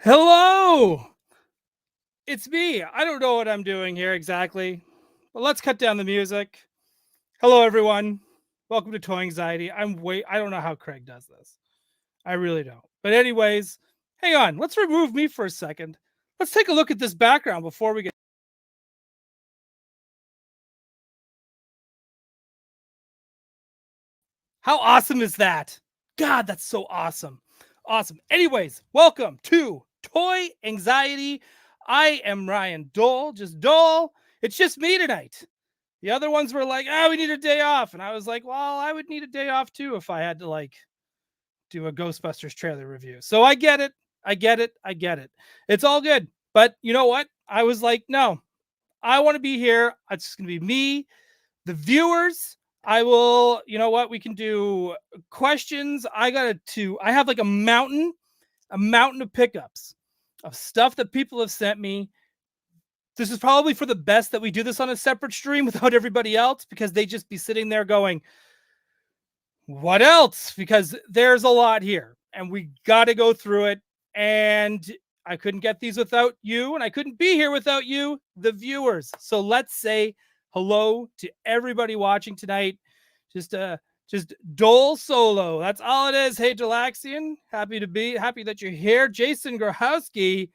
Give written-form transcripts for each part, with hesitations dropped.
Hello! It's me. I don't know what I'm doing here exactly, but let's cut down the music. Hello, everyone. Welcome to Toy Anxiety. I don't know how Craig does this. I really don't. But, anyways, hang on. Let's remove me for a second. Let's take a look at this background before we get. How awesome is that? God, that's so awesome. Awesome. Anyways, welcome to Toy Anxiety. I am Ryan Doell, just Doell. It's just me tonight. The other ones were like, "Oh, we need a day off," and I was like, "Well, I would need a day off too if I had to like do a Ghostbusters trailer review." So I get it. I get it. I get it. It's all good. But you know what? I was like, "No, I want to be here. It's just going to be me, the viewers. I will, you know what? We can do questions. I have like a mountain of pickups of stuff that people have sent me. This is probably for the best that we do this on a separate stream without everybody else because they just be sitting there going, what else? Because there's a lot here and we got to go through it. And I couldn't get these without you, and I couldn't be here without you, the viewers. So let's say hello to everybody watching tonight. Just Dole solo. That's all it is. Hey, Delaxian, happy that you're here. Jason Grohowski,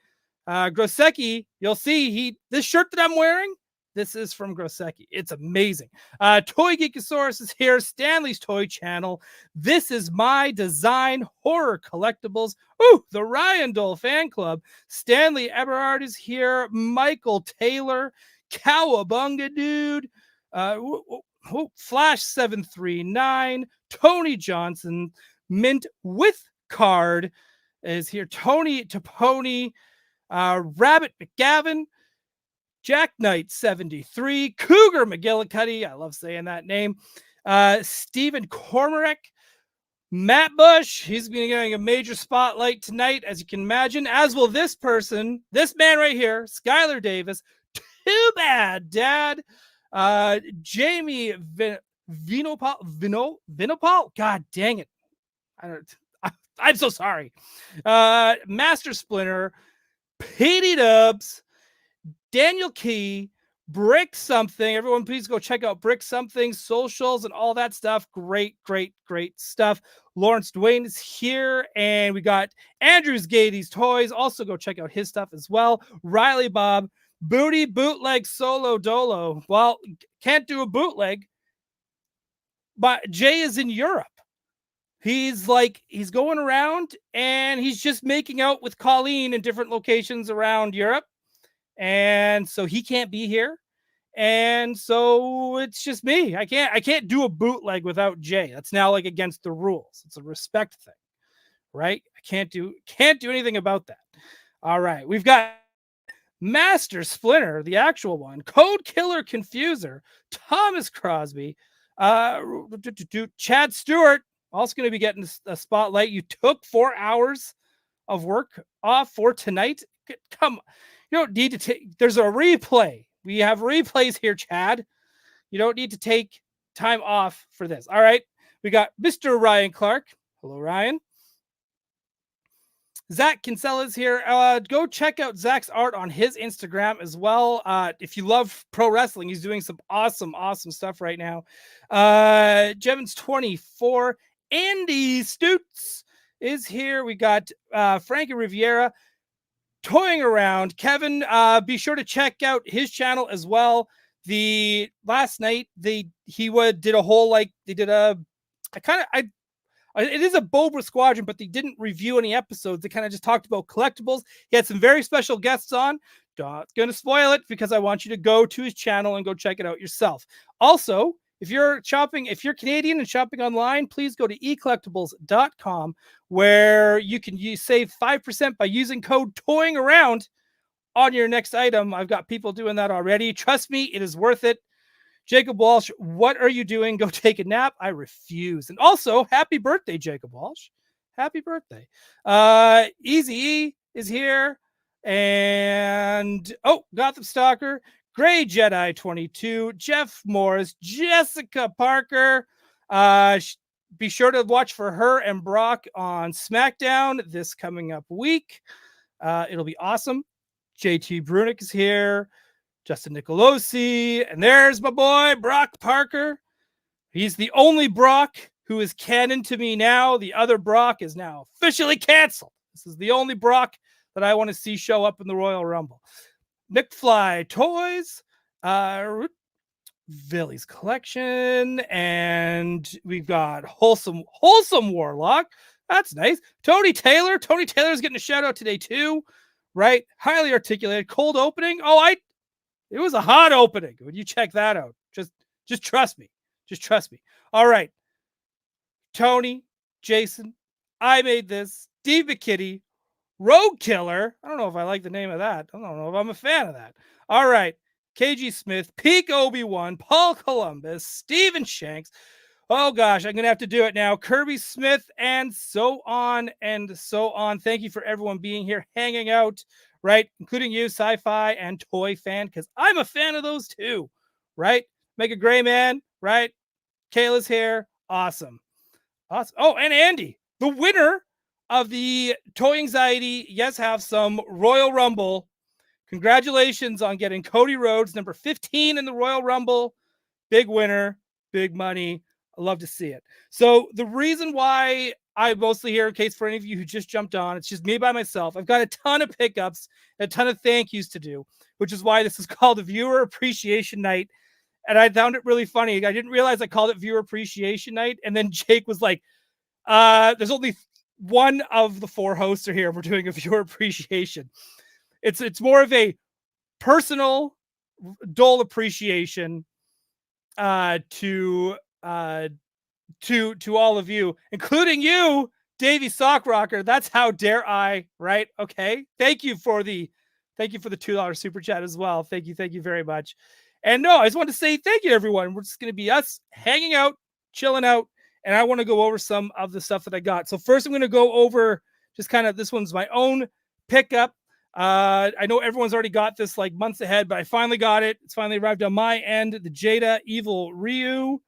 Grosecki, you'll see this shirt that I'm wearing. This is from Grosecki. It's amazing. Toy Geekosaurus is here. Stanley's Toy Channel. This is my design horror collectibles. Ooh, the Ryan Dole fan club. Stanley Eberhard is here. Michael Taylor. Cowabunga Dude. Flash 739. Tony Johnson. Mint with card is here. Tony Taponi. Rabbit McGavin. Jack Knight 73, Cougar McGillicuddy, I love saying that name. Stephen Cormorek, Matt Bush, he's been getting a major spotlight tonight, as you can imagine, as will this man right here, Skylar Davis. Too bad, Dad. Jamie Vinopal, God dang it. I'm so sorry. Master Splinter, Petey Dubs, Daniel Key, Brick Something. Everyone, please go check out Brick Something, socials, and all that stuff. Great, great, great stuff. Lawrence Dwayne is here, and we got Andrew's Gady's Toys. Also, go check out his stuff as well. Riley Bob, Booty Bootleg Solo Dolo. Well, can't do a bootleg, but Jay is in Europe. He's going around, and he's just making out with Colleen in different locations around Europe. And so he can't be here, and so it's just me. I can't do a bootleg without Jay. That's now like against the rules. It's a respect thing, right? I can't do anything about that. All right, we've got Master Splinter, the actual one, Code Killer Confuser, Thomas Crosby, Chad Stewart, also going to be getting a spotlight. You took 4 hours of work off for tonight. Come on. You don't need to take, there's a replay. We have replays here, Chad. You don't need to take time off for this. All right. We got Mr. Ryan Clark. Hello, Ryan. Zach Kinsella's here. Go check out Zach's art on his Instagram as well. If you love pro wrestling, he's doing some awesome stuff right now. Jevons24. Andy Stutz is here. We got Frankie Riviera. Toying around. Kevin, be sure to check out his channel as well. The last night it is a Bobra Squadron, but they didn't review any episodes. They kind of just talked about collectibles. He had some very special guests on. Not going to spoil it because I want you to go to his channel and go check it out yourself. Also, if you're Canadian and shopping online, please go to ecollectibles.com where you save 5% by using code Toying Around on your next item. I've got people doing that already. Trust me, it is worth it. Jacob Walsh, what are you doing? Go take a nap. I refuse. And also, happy birthday, Jacob Walsh. Happy birthday. Easy E is here. And Gotham Stalker. Gray Jedi 22, Jeff Morris, Jessica Parker. Be sure to watch for her and Brock on SmackDown this coming up week. It'll be awesome. JT Brunick is here, Justin Nicolosi, and there's my boy Brock Parker. He's the only Brock who is canon to me now. The other Brock is now officially canceled. This is the only Brock that I want to see show up in the Royal Rumble. McFly Toys, Villy's Collection, and we've got Wholesome Warlock. That's nice. Tony Taylor's getting a shout out today too, right? Highly articulated, cold opening. It was a hot opening. When you check that out, just trust me. Just trust me. All right. Tony, Jason, I made this. Steve McKitty, Rogue Killer. I don't know if I like the name of that. I don't know if I'm a fan of that. All right. KG Smith, Peak Obi-Wan, Paul Columbus, Steven Shanks. Oh gosh, I'm going to have to do it now. Kirby Smith, and so on and so on. Thank you for everyone being here, hanging out, right? Including you, Sci-Fi and Toy Fan, because I'm a fan of those too, right? Mega Gray Man, right? Kayla's here. Awesome. Oh, and Andy, the winner of the Toy Anxiety Yes Have Some Royal Rumble. Congratulations on getting Cody Rhodes, number 15 in the Royal Rumble. Big winner, big money. I love to see it. So the reason why I'm mostly here, in case for any of you who just jumped on, it's just me by myself. I've got a ton of pickups, a ton of thank yous to do, which is why this is called a Viewer Appreciation Night. And I found it really funny. I didn't realize I called it Viewer Appreciation Night. And then Jake was like, there's only one of the four hosts are here. We're doing a viewer appreciation. It's more of a personal Doell appreciation to all of you, including you, Davey Sockrocker. That's how dare I, right? Okay. Thank you for the $2 super chat as well. Thank you very much. And no, I just want to say thank you, everyone. We're just going to be us hanging out, chilling out, and I want to go over some of the stuff that I got. So first, I'm going to go over just kind of, this one's my own pickup. I know everyone's already got this like months ahead, but I finally got it. It's finally arrived on my end. The Jada Evil Ryu.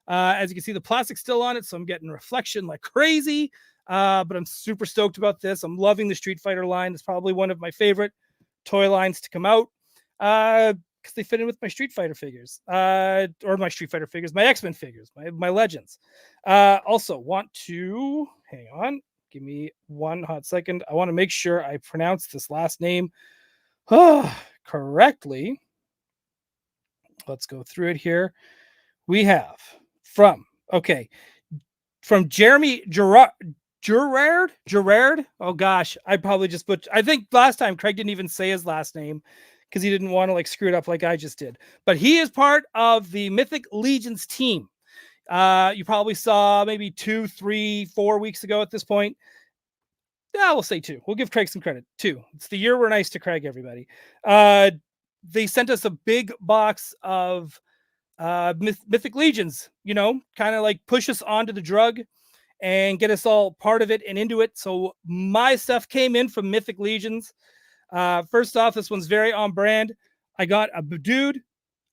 As you can see, the plastic's still on it, so I'm getting reflection like crazy. But I'm super stoked about this. I'm loving the Street Fighter line. It's probably one of my favorite toy lines to come out. Because they fit in with my Street Fighter figures, or my Street Fighter figures, my X-Men figures, my Legends. Also want to, hang on, give me one hot second. I want to make sure I pronounce this last name correctly. Let's go through it here. We have from Jeremy Gerard. Oh gosh, I probably just butchered. I think last time Craig didn't even say his last name, because he didn't want to like screw it up like I just did. But he is part of the Mythic Legions team. You probably saw maybe 2, 3, 4 weeks ago at this point. Yeah, we'll say 2. We'll give Craig some credit. 2. It's the year we're nice to Craig, everybody. They sent us a big box of Mythic Legions, kind of like push us onto the drug and get us all part of it and into it. So my stuff came in from Mythic Legions. First off, this one's very on brand. I got a dude.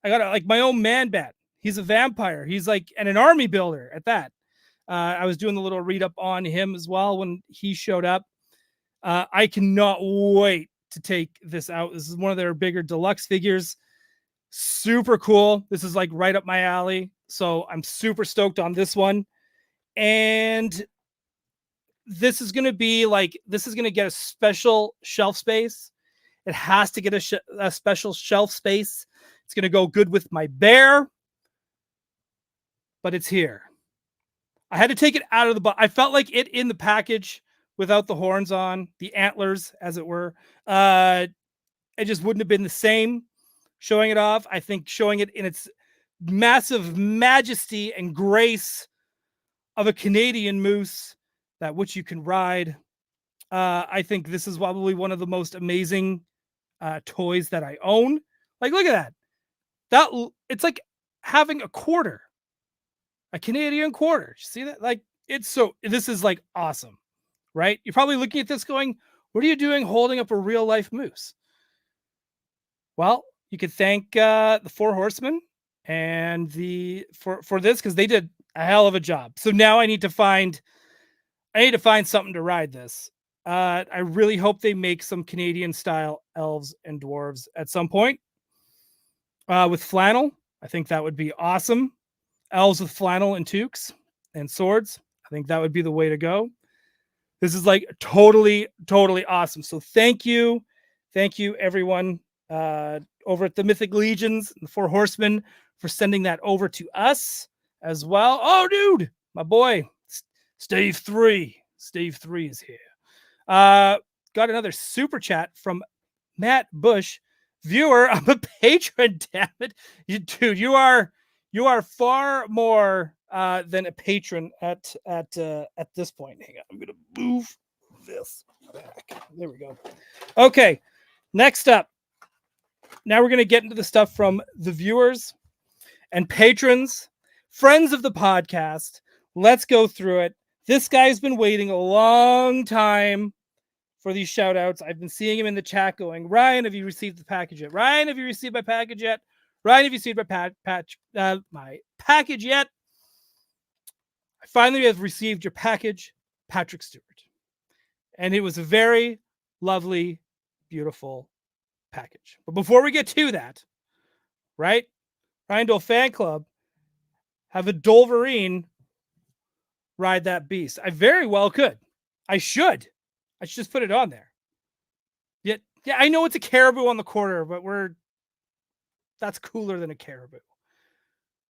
I got like my own man bat. He's a vampire. He's like an army builder at that. I was doing the little read up on him as well when he showed up. I cannot wait to take this out. This is one of their bigger deluxe figures. Super cool. This is like right up my alley. So I'm super stoked on this one. And this is going to get a special shelf space. It has to get a special shelf space. It's going to go good with my bear, but it's here. I had to take it out of the box. I felt like it in the package without the horns on, the antlers, as it were. It just wouldn't have been the same showing it off. I think showing it in its massive majesty and grace of a Canadian moose, that which you can ride. I think this is probably one of the most amazing toys that I own. Like, look at that. It's like having a quarter, a Canadian quarter. You see that? Like, this is like awesome, right? You're probably looking at this going, what are you doing holding up a real life moose? Well, you could thank the Four Horsemen and for this, because they did a hell of a job. So now I need to find something to ride this. I really hope they make some Canadian style elves and dwarves at some point with flannel. I think that would be awesome. Elves with flannel and toques and swords. I think that would be the way to go. This is like totally, totally awesome. So thank you everyone over at the Mythic Legions, the Four Horsemen, for sending that over to us as well. Oh, dude, my boy, Steve 3 is here. Got another super chat from Matt Bush, viewer. I'm a patron. Damn it, dude, you are far more than a patron at this point. Hang on, I'm gonna move this back. There we go. Okay, next up. Now we're gonna get into the stuff from the viewers and patrons, friends of the podcast. Let's go through it. This guy's been waiting a long time for these shout outs. I've been seeing him in the chat going, Ryan, have you received the package yet? Ryan, have you received my package yet? Ryan, have you received my package yet? I finally have received your package, Patrick Stewart. And it was a very lovely, beautiful package. But before we get to that, right? Ryan Doell Fan Club have a Dolverine ride that beast. I very well could. I should just put it on there. Yeah, I know it's a caribou on the quarter, but that's cooler than a caribou.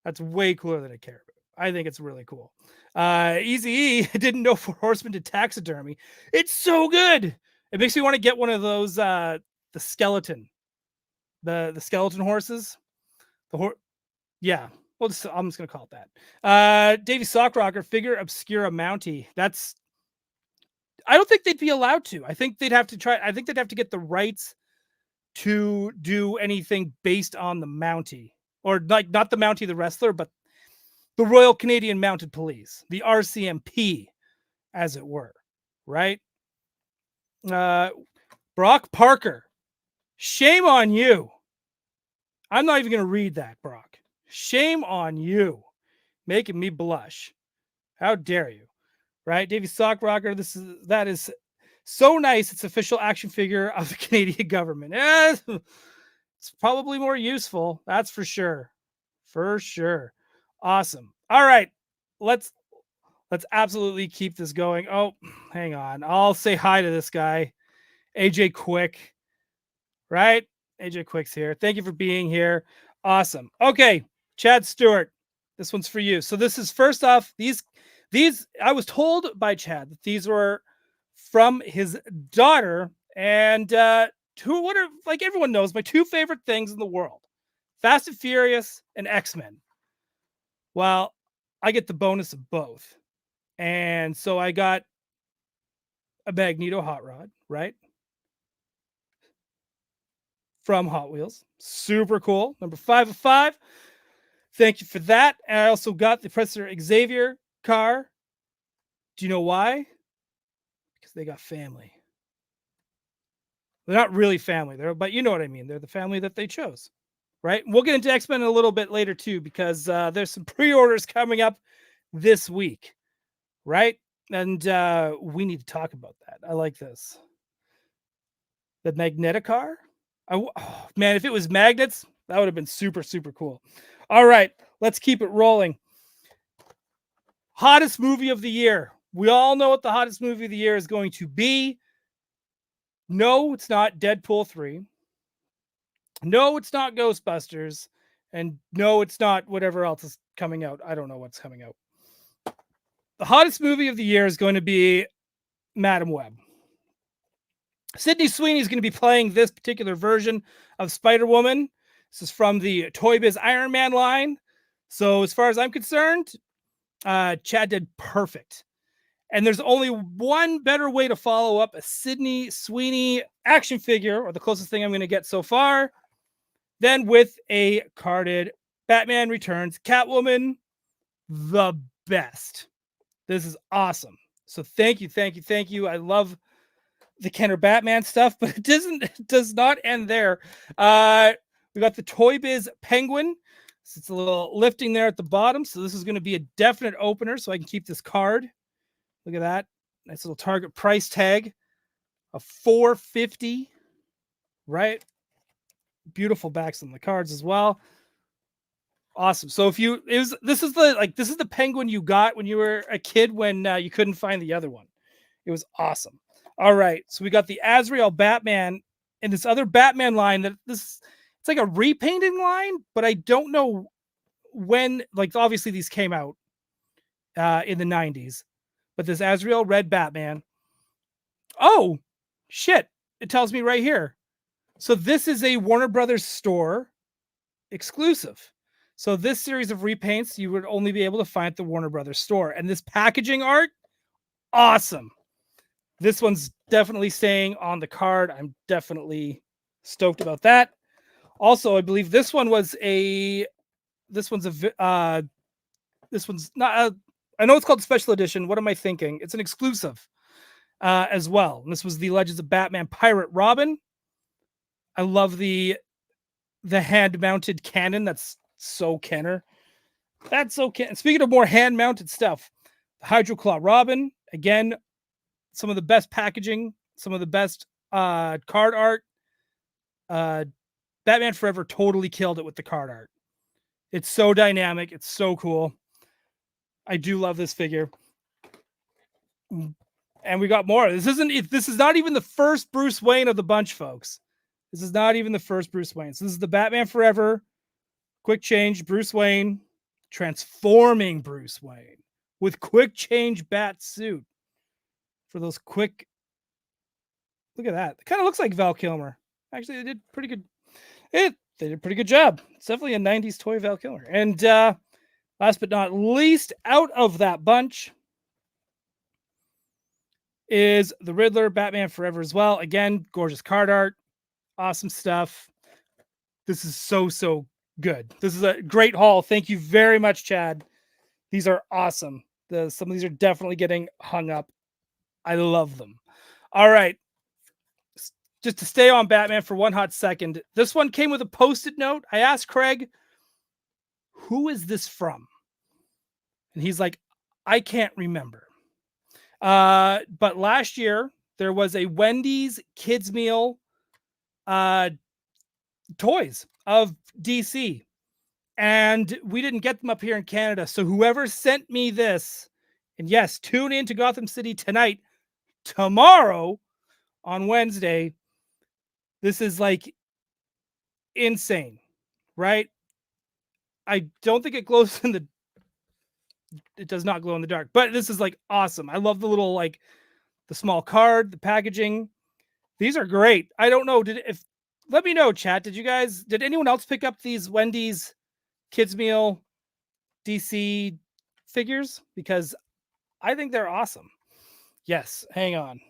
That's way cooler than a caribou. I think it's really cool. Easy E didn't know Four Horsemen did taxidermy. It's so good. It makes me want to get one of those the skeleton horses. Yeah. Well, I'm just gonna call it that. Davey Sockrocker, figure obscura Mountie. I don't think they'd be allowed to. I think they'd have to get the rights to do anything based on the Mountie, or like not the Mountie the wrestler, but the Royal Canadian Mounted Police, the RCMP, as it were, right? Brock Parker, shame on you. I'm not even going to read that, Brock. Shame on you, making me blush. How dare you, right? Davey Sockrocker, that is so nice. It's official action figure of the Canadian government. It's probably more useful, that's for sure. For sure. Awesome. All right, let's absolutely keep this going. Oh, hang on. I'll say hi to this guy, AJ Quick. Right? AJ Quick's here. Thank you for being here. Awesome. Okay, Chad Stewart, this one's for you. So this is, first off, these I was told by Chad that these were from his daughter, and what are, like everyone knows, my two favorite things in the world, Fast and Furious and X-Men. Well, I get the bonus of both. And so I got a Magneto hot rod, right? From Hot Wheels. Super cool. Number 5 of 5. Thank you for that. And I also got the Professor Xavier car. Do you know why? Because they got family. They're not really family, but you know what I mean. They're the family that they chose, right? We'll get into X-Men a little bit later too, because there's some pre-orders coming up this week, right? And we need to talk about that. I like this. The Magneticar. Oh, man, if it was magnets, that would have been super, super cool. All right, let's keep it rolling. Hottest movie of the year. We all know what the hottest movie of the year is going to be. No, it's not Deadpool 3. No, it's not Ghostbusters. And no, it's not whatever else is coming out. I don't know what's coming out. The hottest movie of the year is going to be Madam Web. Sydney Sweeney is going to be playing this particular version of Spider-Woman. This is from the Toy Biz Iron Man line. So as far as I'm concerned, Chad did perfect. And there's only one better way to follow up a Sydney Sweeney action figure, or the closest thing I'm going to get so far, than with a carded Batman Returns Catwoman. The best. This is awesome. So thank you. I love the Kenner Batman stuff, but it does not end there. We got the Toy Biz Penguin. So it's a little lifting there at the bottom. So this is going to be a definite opener, so I can keep this card. Look at that. Nice little Target price tag a 450, right? Beautiful backs on the cards as well. Awesome. So if you this is the penguin you got when you were a kid when you couldn't find the other one. It was awesome. All right, so we got the Azrael Batman and this other Batman line it's like a repainting line, but I don't know when. Like obviously these came out in the 90s, but this Azrael Red Batman. Oh shit! It tells me right here. So this is a Warner Brothers store exclusive. So this series of repaints you would only be able to find at the Warner Brothers store, and this packaging art, awesome. This one's definitely staying on the card. I'm definitely stoked about that. Also, I believe this one's not I know it's called special edition. What am I thinking? It's an exclusive as well. And this was the Legends of Batman Pirate Robin. I love the hand-mounted cannon. That's so Kenner. That's so Kenner. Speaking of more hand-mounted stuff, the Hydro Claw Robin, again, some of the best packaging, some of the best card art. Batman Forever totally killed it with the card art. It's so dynamic. It's so cool. I do love this figure. And we got more. This is not even the first Bruce Wayne of the bunch, folks. This is not even the first Bruce Wayne. So this is the Batman Forever quick change Bruce Wayne, transforming Bruce Wayne with quick change bat suit for those quick. Look at that. It kind of looks like Val Kilmer. Actually, they did pretty good. They did a pretty good job. It's definitely a 90s toy Val Kilmer. And last but not least, out of that bunch is the Riddler, Batman Forever as well. Again, gorgeous card art. Awesome stuff. This is so good. This is a great haul. Thank you very much, Chad. These are awesome. Some of these are definitely getting hung up. I love them. All right. Just to stay on Batman for one hot second. This one came with a Post-it note. I asked Craig, who is this from? And he's like, I can't remember. But last year, there was a Wendy's Kids Meal toys of DC. And we didn't get them up here in Canada. So whoever sent me this, and yes, tune in to Gotham City tonight, tomorrow on Wednesday. This is like insane, right? I don't think it glows in it does not glow in the dark, but this is like awesome. I love the little, like the small card, the packaging. These are great. I don't know. Let me know, chat. Did anyone else pick up these Wendy's Kids Meal DC figures? Because I think they're awesome. Yes, hang on.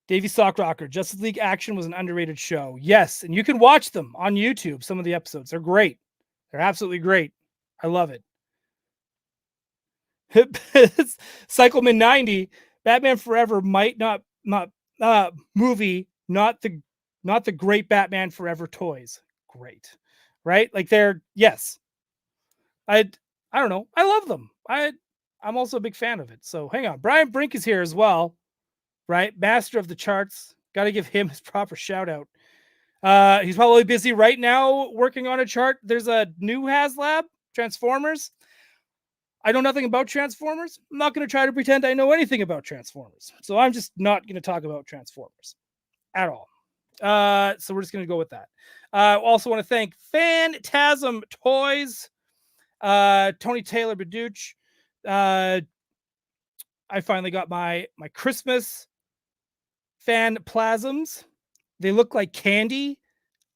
Davey Sockrocker, Justice League Action was an underrated show. Yes, and you can watch them on YouTube. Some of the episodes. They're great. They're absolutely great. I love it. Cycleman 90, Batman Forever might not movie, not the great Batman Forever toys. Great. Right? Like yes. I don't know. I love them. I'm also a big fan of it. So hang on. Brian Brink is here as well. Right? Master of the charts. Got to give him his proper shout out. He's probably busy right now working on a chart. There's a new HasLab, Transformers. I know nothing about Transformers. I'm not going to try to pretend I know anything about Transformers. So I'm just not going to talk about Transformers at all. So we're just going to go with that. Also want to thank Phantasm Toys, Tony Taylor Baduch. I finally got my Christmas Phanplasms. They look like candy.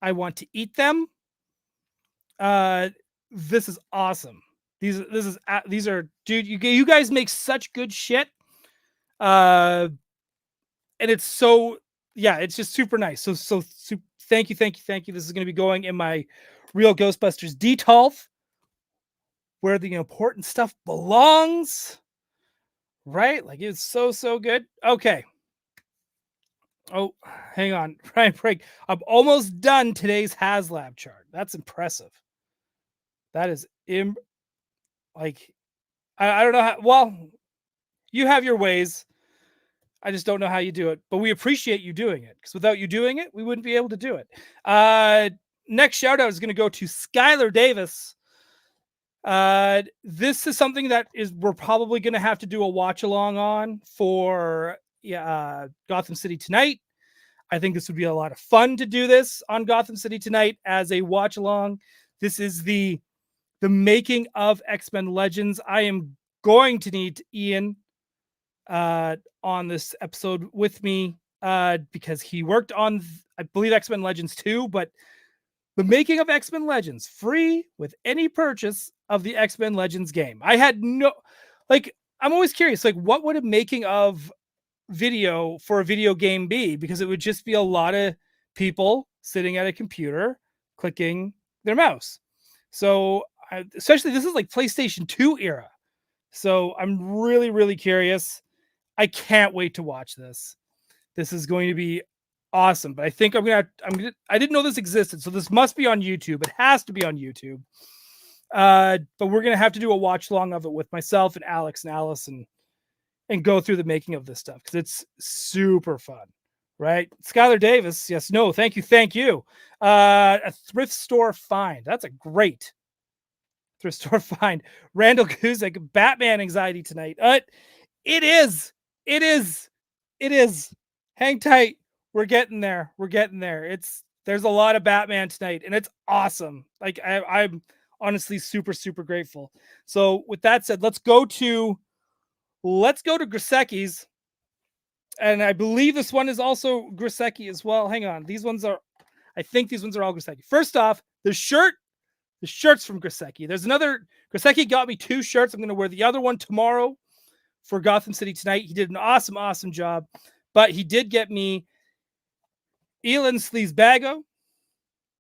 I want to eat them. This is awesome. These are, dude, you guys make such good shit. And it's so, yeah, it's just super nice. So thank you. This is going to be going in my Real Ghostbusters Detolf, where the important stuff belongs. Right? Like, it's so good. Okay. Oh, hang on. Brian Break. I'm almost done today's HasLab chart. That's impressive. That is I don't know how. Well, you have your ways. I just don't know how you do it, but we appreciate you doing it, because without you doing it, we wouldn't be able to do it. Next shout out is going to go to Skylar Davis. This is something that we're probably going to have to do a watch along on for Gotham City Tonight. I think this would be a lot of fun to do this on Gotham City Tonight as a watch along. This is the making of X-Men Legends. I am going to need Ian on this episode with me because he worked on, I believe, X-Men Legends 2, but the making of X-Men Legends, free with any purchase of the X-Men Legends game. I had no, I'm always curious, what would a making of video for a video game be? Because it would just be a lot of people sitting at a computer clicking their mouse. So essentially this is like PlayStation 2 era. So I'm really, really curious. I can't wait to watch this. This is going to be awesome. But I think I didn't know this existed. So this must be on YouTube. It has to be on YouTube. But we're going to have to do a watch along of it with myself and Alex and Alice and go through the making of this stuff, because it's super fun, right? Skylar Davis, yes, no, thank you. A thrift store find. That's a great thrift store find. Randall Guzek, Batman anxiety tonight. It is. Hang tight. We're getting there. There's a lot of Batman tonight, and it's awesome. I'm honestly super, super grateful. So with that said, let's go to Griseki's. And I believe this one is also Griseki as well. Hang on. I think these ones are all Griseki. First off, the shirt's from Griseki. There's another, Griseki got me 2 shirts. I'm going to wear the other one tomorrow for Gotham City Tonight. He did an awesome, awesome job. But he did get me Elon Sleazebago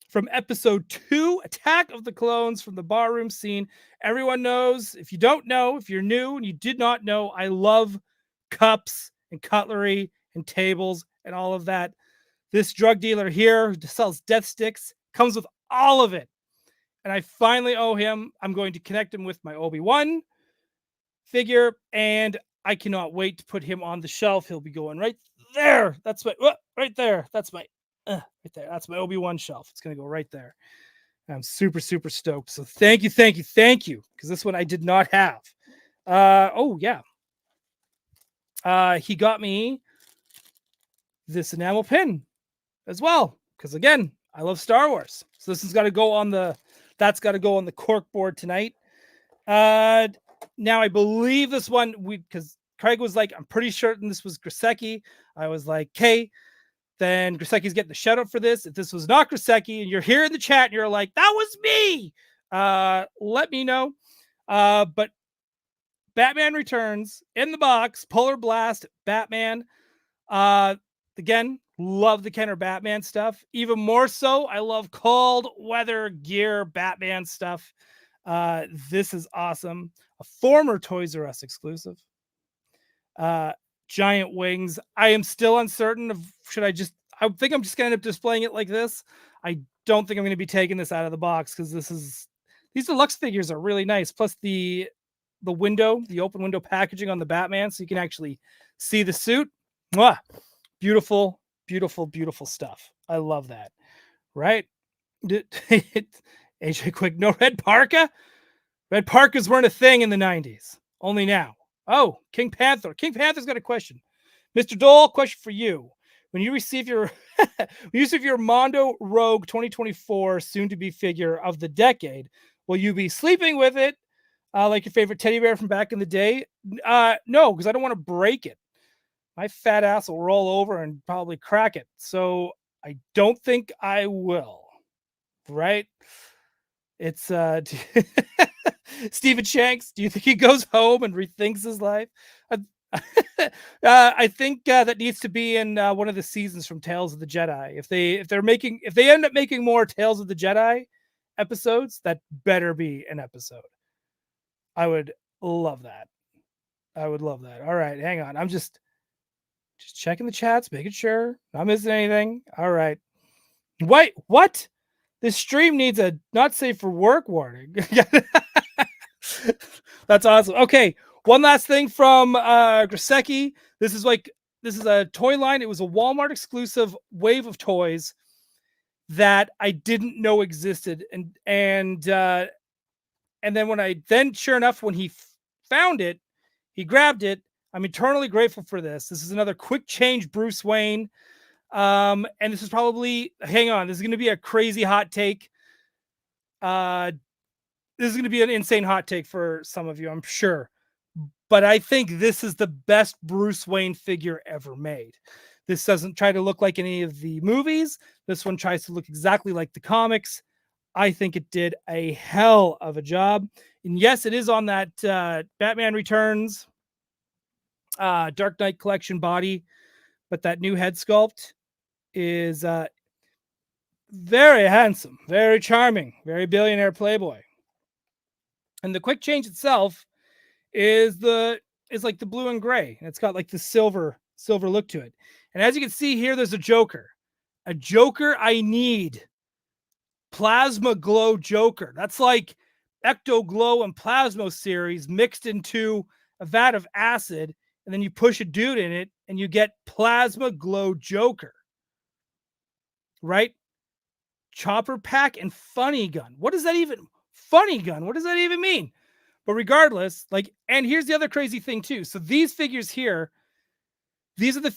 from episode 2, Attack of the Clones, from the barroom scene. Everyone knows, if you don't know, if you're new and you did not know, I love cups and cutlery and tables and all of that. This drug dealer here who sells death sticks comes with all of it. And I finally owe him. I'm going to connect him with my Obi-Wan figure, and I cannot wait to put him on the shelf. He'll be going right there. That's my, right there. That's my, right there. That's my Obi-Wan shelf. It's going to go right there. And I'm super, super stoked. So thank you. Because this one I did not have. Oh yeah. He got me this enamel pin as well. Because again, I love Star Wars. So this has got to go on that's got to go on the cork board tonight. Now I believe this one, because Craig was like, I'm pretty certain this was Griseki. I was like, okay, then Griseki's getting the shout out for this. If this was not Griseki and you're here in the chat and you're like, that was me, let me know. But Batman Returns in the box, Polar Blast, Batman. Again, love the Kenner Batman stuff. Even more so, I love cold weather gear Batman stuff. This is awesome. A former Toys R Us exclusive. Giant wings. I am still uncertain of I think I'm just gonna end up displaying it like this. I don't think I'm gonna be taking this out of the box, because these deluxe figures are really nice. Plus the open window packaging on the Batman, so you can actually see the suit. Mwah! Beautiful, beautiful, beautiful stuff. I love that. Right? AJ Quick, no red parka? Red parkas weren't a thing in the 90s. Only now. Oh, King Panther. King Panther's got a question. Mr. Doell, question for you. When you receive your Mondo Rogue 2024 soon-to-be figure of the decade, will you be sleeping with it like your favorite teddy bear from back in the day? No, because I don't want to break it. My fat ass will roll over and probably crack it. So I don't think I will. Right? It's Stephen Shanks. Do you think he goes home and rethinks his life? I think that needs to be in one of the seasons from Tales of the Jedi. If they end up making more Tales of the Jedi episodes, that better be an episode. I would love that. All right, hang on. I'm just checking the chats, making sure not missing anything. All right. Wait, what? This stream needs a not safe for work warning. That's awesome. Okay, one last thing from Griseki. This is like this is a toy line. It was a Walmart exclusive wave of toys that I didn't know existed, and then sure enough, when he found it, he grabbed it. I'm eternally grateful for this. This is another quick change Bruce Wayne. And this is probably, hang on, this is going to be a crazy hot take. This is going to be an insane hot take for some of you, I'm sure. But I think this is the best Bruce Wayne figure ever made. This doesn't try to look like any of the movies. This one tries to look exactly like the comics. I think it did a hell of a job. And yes, it is on that Batman Returns Dark Knight Collection body, but that new head sculpt is very handsome, very charming, very billionaire playboy. And the quick change itself is like the blue and gray, and it's got like the silver look to it. And as you can see here, there's a Joker I need. Plasma Glow Joker. That's like Ecto Glow and Plasma series mixed into a vat of acid, and then you push a dude in it and you get Plasma Glow Joker. Right? Chopper Pack and Funny Gun. What does that even mean? But regardless, and here's the other crazy thing too. So these figures here, these are the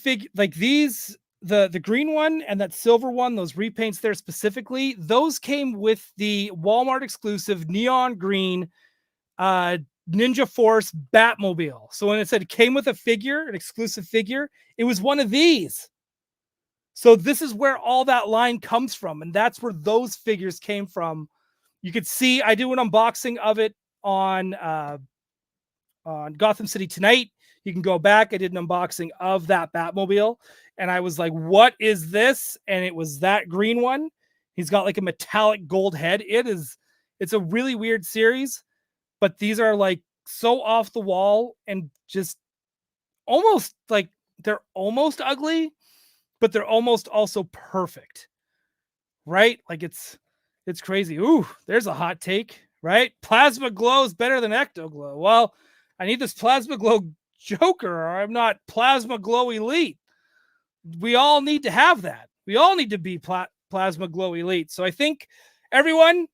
green one and that silver one, those repaints there specifically, those came with the Walmart exclusive neon green Ninja Force Batmobile. So when it said it came with a figure, an exclusive figure, it was one of these. So this is where all that line comes from, and that's where those figures came from. You could see I do an unboxing of it on Gotham City Tonight. You can go back. I did an unboxing of that Batmobile, and I was like, what is this? And it was that green one. He's got like a metallic gold head. It's a really weird series, but these are like so off the wall and just almost like they're almost ugly, but they're almost also perfect, right? Like it's crazy. Ooh, there's a hot take, right? Plasma Glow is better than Ecto Glow. Well, I need this Plasma Glow Joker, or I'm not Plasma Glow Elite. We all need to have that. We all need to be Plasma Glow Elite. So I think everyone,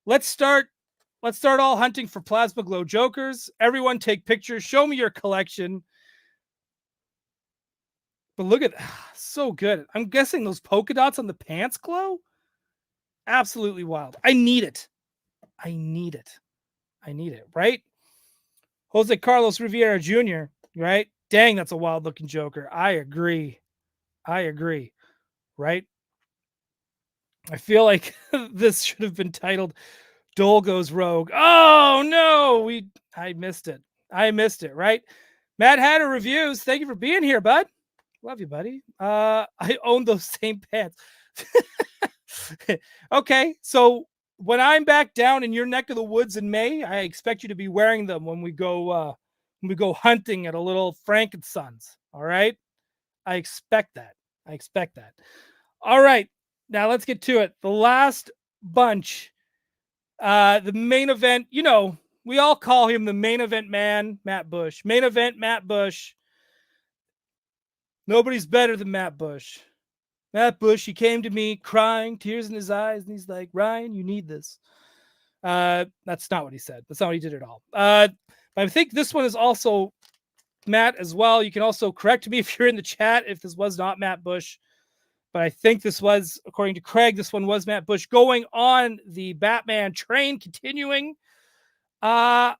let's start all hunting for Plasma Glow Jokers. Everyone take pictures. Show me your collection. But look at so good. I'm guessing those polka dots on the pants glow. Absolutely wild. I need it. Right? Jose Carlos Rivera Jr., right? Dang, that's a wild looking Joker. I agree. Right? I feel like this should have been titled Doell Goes Rogue. Oh no, I missed it. Right? Mad Hatter Reviews. Thank you for being here, bud. Love you, buddy. I own those same pants. Okay, so when I'm back down in your neck of the woods in May, I expect you to be wearing them when we go hunting at a little Frankensons. All right, I expect that. All right, now let's get to it. The last bunch, the main event. You know, we all call him the main event man, Matt Bush. Main event, Matt Bush. Nobody's better than Matt Bush. Matt Bush, he came to me crying, tears in his eyes, and he's like, Ryan, you need this. That's not what he said. That's not what he did at all. But I think this one is also Matt as well. You can also correct me if you're in the chat if this was not Matt Bush. But I think this was, according to Craig, this one was Matt Bush going on the Batman train, continuing. I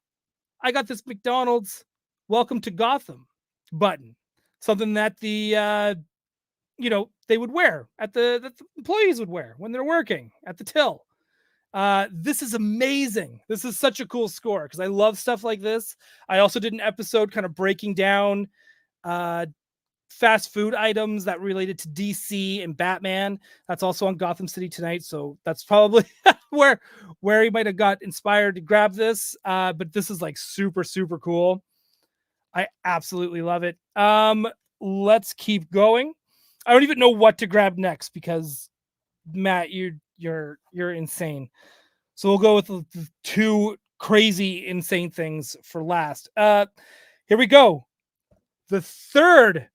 got this McDonald's Welcome to Gotham button. Something that they would wear that the employees would wear when they're working at the till. This is amazing. This is such a cool score because I love stuff like this. I also did an episode kind of breaking down fast food items that related to DC and Batman. That's also on Gotham City Tonight. So that's probably where he might have got inspired to grab this. But this is like super, super cool. I absolutely love it. Let's keep going. I don't even know what to grab next because Matt, you're insane. So we'll go with the two crazy insane things for last. Here we go. The third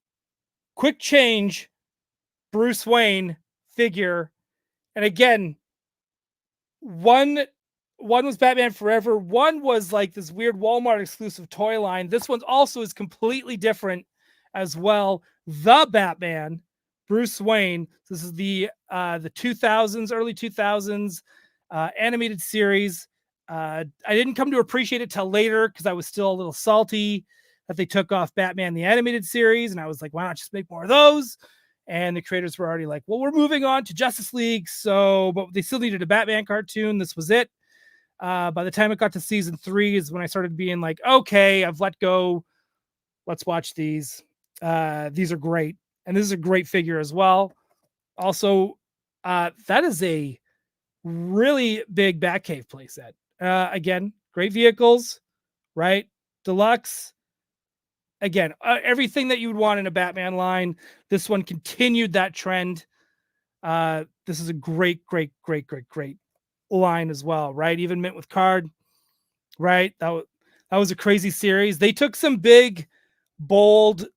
quick change Bruce Wayne figure. And again, one was Batman Forever. One was like this weird Walmart exclusive toy line. This one also is completely different as well. The Batman, Bruce Wayne. This is the 2000s, early 2000s animated series. I didn't come to appreciate it till later because I was still a little salty that they took off Batman the animated series, and I was like, why not just make more of those? And the creators were already like, well, we're moving on to Justice League, so but they still needed a Batman cartoon. This was it. By the time it got to season 3 is when I started being like, okay, I've let go. Let's watch these. These are great. And this is a great figure as well. Also, that is a really big Batcave playset. Again, great vehicles, right? Deluxe. Again, everything that you would want in a Batman line. This one continued that trend. This is a great line as well, right? Even mint with card, right? That was a crazy series. They took some big, bold,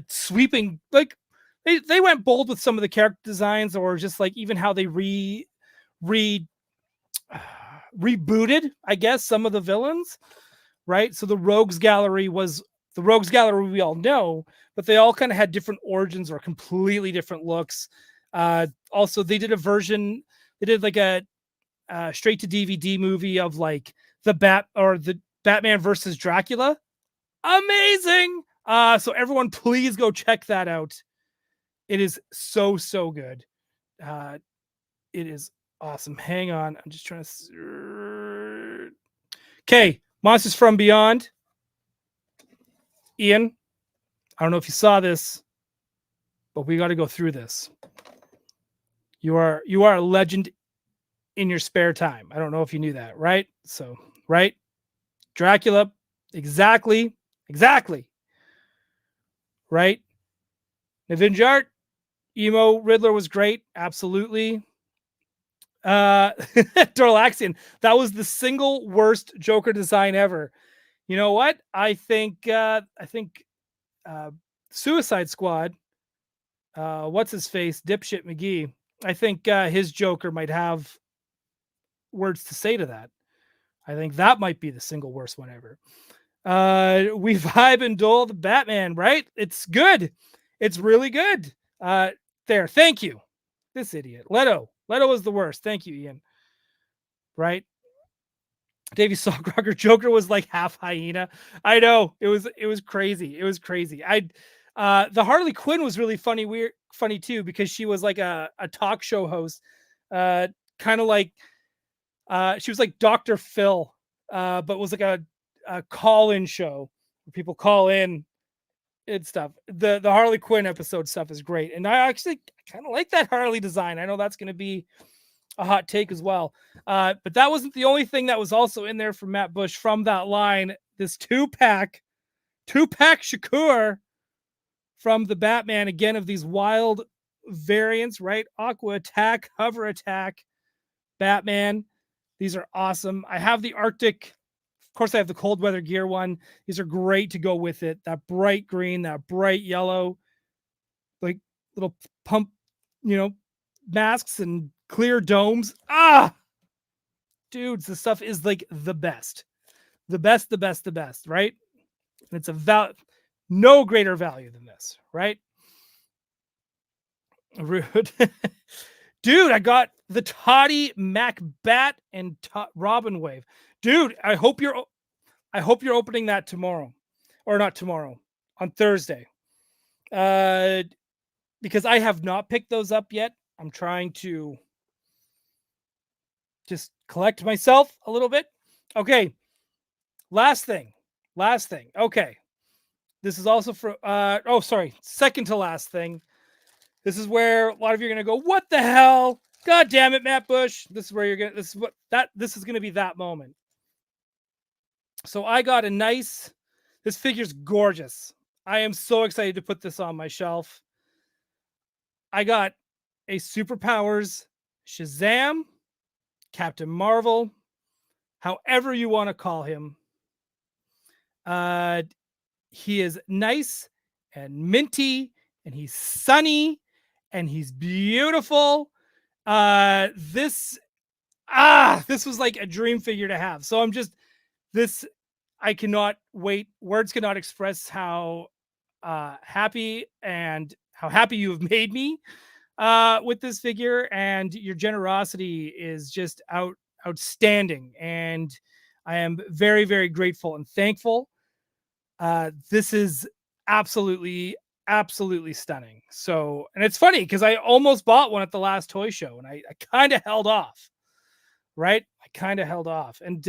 sweeping, like they went bold with some of the character designs, or just like even how they rebooted, I guess, some of the villains, right? So the Rogues Gallery was the Rogues Gallery we all know, but they all kind of had different origins or completely different looks. Also, they did a version. They did like a straight to DVD movie of like the Batman versus Dracula. Amazing. So everyone, please go check that out. It is so good. It is awesome. Hang on, I'm just trying to. Okay, Monsters from Beyond. Ian, I don't know if you saw this, but we got to go through this. You are a legend in your spare time. I don't know if you knew that, right? So, right? Dracula, exactly. Right? Navinjart, emo Riddler was great, absolutely. Dorlaxian, that was the single worst Joker design ever. You know what? I think Suicide Squad, what's his face, dipshit McGee. I think his Joker might have words to say to that. I think that might be the single worst one ever. We vibe and Doell the Batman, right? It's good. It's really good. There. Thank you. This idiot. Leto was the worst. Thank you, Ian. Right? Davey Sawcrocker Joker was like half hyena. I know. It was crazy. It was crazy. The Harley Quinn was really funny too, because she was like a talk show host. Kind of like she was like Dr. Phil, but was like a call-in show where people call in and stuff. The Harley Quinn episode stuff is great, and I actually kind of like that Harley design. I know that's going to be a hot take as well, but that wasn't the only thing that was also in there from Matt Bush from that line. This two-pack Shakur from the Batman, again, of these wild variants, right? Aqua Attack, Hover Attack, Batman. These are awesome. I have the Arctic. Of course, I have the cold weather gear one. These are great to go with it. That bright green, that bright yellow, like little pump, masks and clear domes. Dudes, this stuff is like the best, right? And it's no greater value than this, right? Rude. Dude, I got the Toddy Mac Bat and Robin Wave. Dude, I hope you're opening that tomorrow, or not tomorrow, on Thursday. Because I have not picked those up yet. I'm trying to just collect myself a little bit. Okay. Last thing. Okay. This is also for second to last thing. This is where a lot of you are going to go, what the hell? God damn it, Matt Bush. This is where this is going to be that moment. So I got this figure's gorgeous. I am so excited to put this on my shelf. I got a Superpowers Shazam, Captain Marvel, however you want to call him. He is nice and minty and he's sunny and he's beautiful. This this was like a dream figure to have. So I'm just this I cannot wait. Words cannot express how happy and how happy you have made me with this figure, and your generosity is just outstanding, and I am very, very grateful and thankful. This is absolutely, absolutely stunning. So, and it's funny because I almost bought one at the last toy show, and I kind of held off, right? I kind of held off, and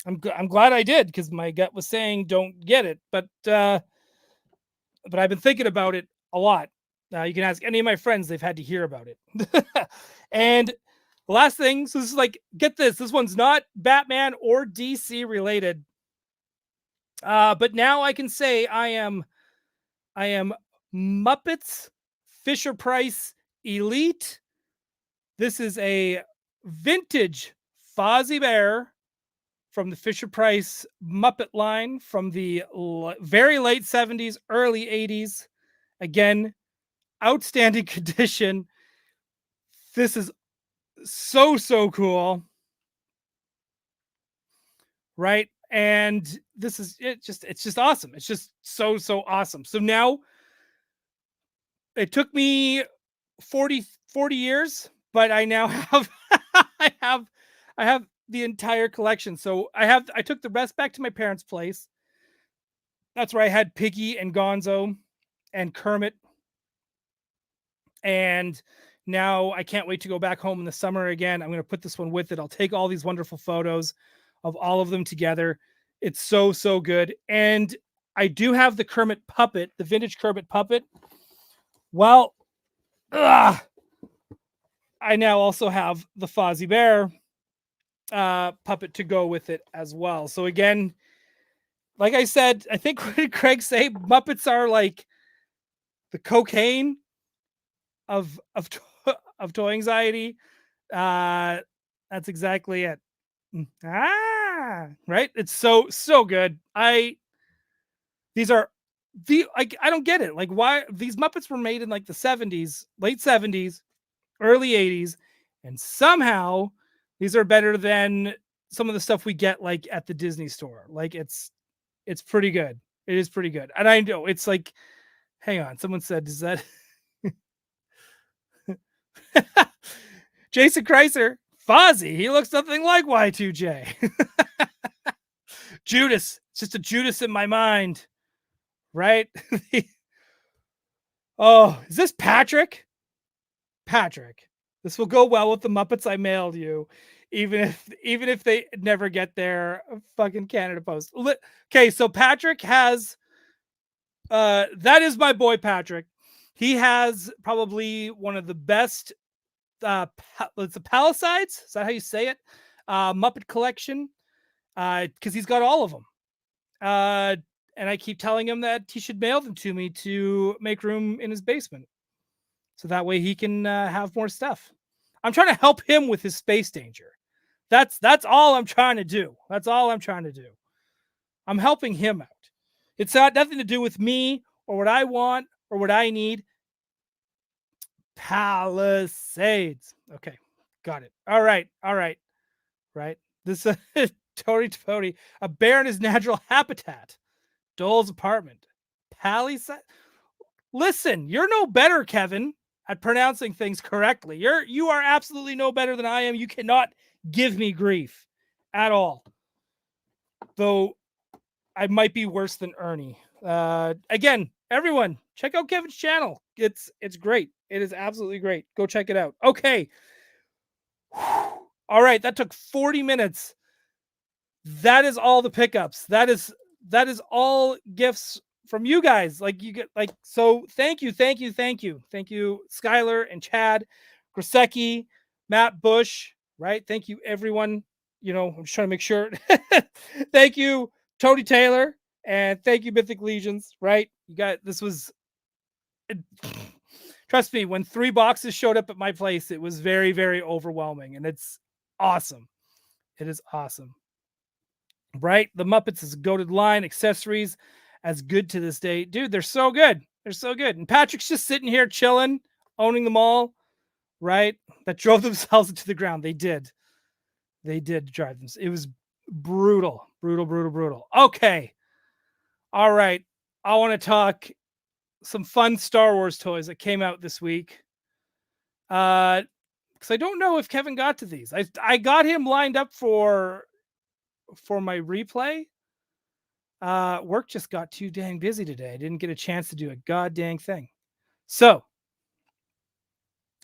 I'm glad I did because my gut was saying don't get it, but I've been thinking about it a lot. You can ask any of my friends; they've had to hear about it. And the last thing, so this is like, get this: this one's not Batman or DC related, but now I can say I am Muppets Fisher Price Elite. This is a vintage Fozzie Bear from the Fisher Price Muppet line from the very late 70s, early 80s. Again, outstanding condition. This is so cool. Right? And this is it's just awesome. It's just so awesome. So now it took me 40 years, but I now have I have I have the entire collection. So I took the rest back to my parents' place. That's where I had Piggy and Gonzo and Kermit. And now I can't wait to go back home in the summer again. I'm going to put this one with it. I'll take all these wonderful photos of all of them together. It's so good. And I do have the Kermit puppet, the vintage Kermit puppet. Well, I now also have the Fozzie Bear puppet to go with it as well. So again, like I said, I think what did Craig say? Muppets are like the cocaine of toy anxiety. That's exactly it. Right? It's so good. These are I don't get it. Like, why these Muppets were made in like the 70s, late 70s, early 80s, and somehow these are better than some of the stuff we get like at the Disney store. Like it's pretty good. It is pretty good. And I know it's like, hang on, someone said, is that Jason Kreiser, Fozzie? He looks nothing like Y2J. Judas, it's just a Judas in my mind, right? Oh, is this Patrick? Patrick, this will go well with the Muppets I mailed you, even if they never get their fucking Canada Post. Okay, so Patrick has that is my boy Patrick. He has probably one of the best it's the Palisades. Is that how you say it? Muppet collection. Because he's got all of them. And I keep telling him that he should mail them to me to make room in his basement. So that way he can have more stuff. I'm trying to help him with his space danger. That's all I'm trying to do. That's all I'm trying to do. I'm helping him out. It's not nothing to do with me or what I want or what I need. Palisades. Okay, got it. All right. Right. This Tony, a bear in his natural habitat. Doell's apartment. Palisade. Listen, you're no better, Kevin, at pronouncing things correctly. You are absolutely no better than I am. You cannot give me grief at all. Though I might be worse than Ernie. Again, everyone, check out Kevin's channel. It's great. It is absolutely great. Go check it out. Okay. All right, that took 40 minutes. That is all the pickups. That is all gifts from you guys. Like you get so thank you, Skylar and Chad, Grasecki, Matt Bush, right? Thank you, everyone. You know, I'm just trying to make sure. Thank you, Tony Taylor, and thank you, Mythic Legions, right? You got this was trust me, when 3 boxes showed up at my place, it was very, very overwhelming, and it's awesome. It is awesome. Right? The Muppets is a goated line, accessories as good to this day. Dude, they're so good. They're so good. And Patrick's just sitting here chilling, owning them all, right? That drove themselves into the ground. They did. They did drive them. It was brutal, brutal, brutal, brutal. Okay. All right. I want to talk some fun Star Wars toys that came out this week. Because I don't know if Kevin got to these. I got him lined up for my replay. Work just got too dang busy today. I didn't get a chance to do a god dang thing. So